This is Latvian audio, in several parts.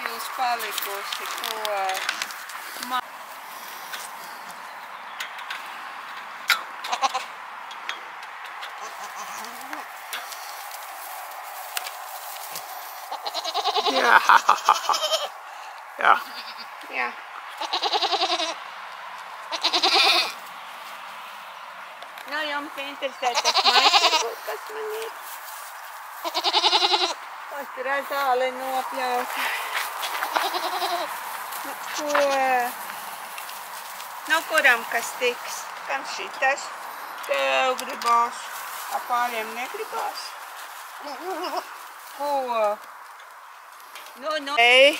jūs palikusi, ko? Jā. Jā. Jā. Nu, jums interesē tas maistarbūt, kas man ir. Tas ir ar zāli nopļauta. Nu, ko? Nu, kuram kas tiks? Kam šitas? Tev gribās. A pāriem negribās? Ko? Nu. Ei,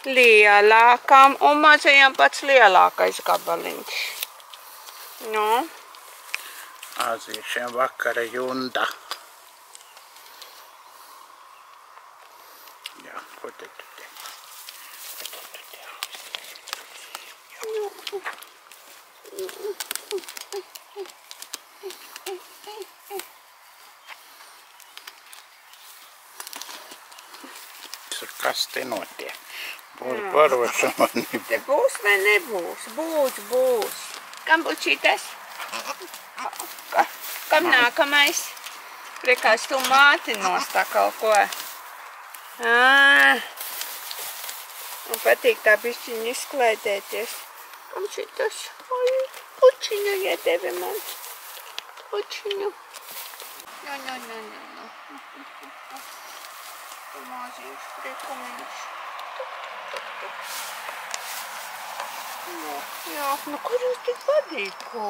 lielākam un mazajam pats lielākais gabaliņš. Nu. Azīšiem vakara junda. Jā, ko te tu te? Kas te notiek? Būs barošanība. Te būs vai nebūs? Būs. Kam būs šitas? Kam nākamais? Priekās tu māti nostā kaut ko. Man patīk tā bišķiņa izklaidēties. Kam šitas? Oi, pučiņu iedeve man. Pučiņu. No. Tu maziņš priekumiņš. Jā, nu kur jūs tik vadīt, ko?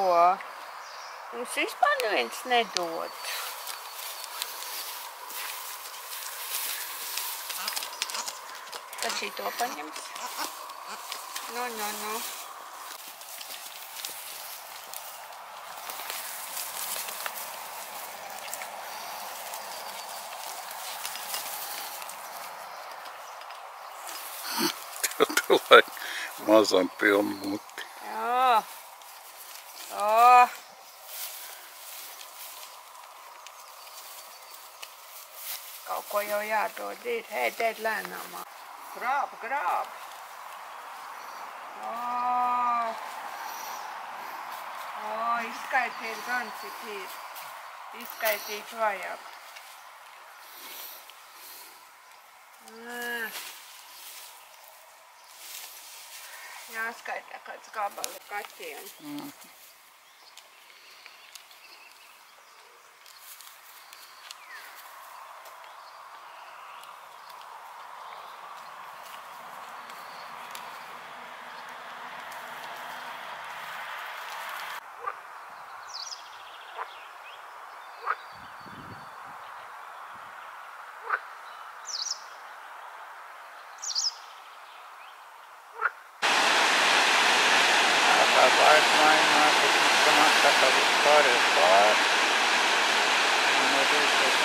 Mums vispār neviens nedod. Tad šito paņems. Nu. Tu laik mazam pilnu muti. Jā. Kaut ko jau jādod ir. Ēd lēnām. Grāb. Izskaitiet gan, cik ir. Izskaitīt vajag. Jāskaitā kāds gabali kaķiem. Mainās, tas vispār ir pār. Un arī tas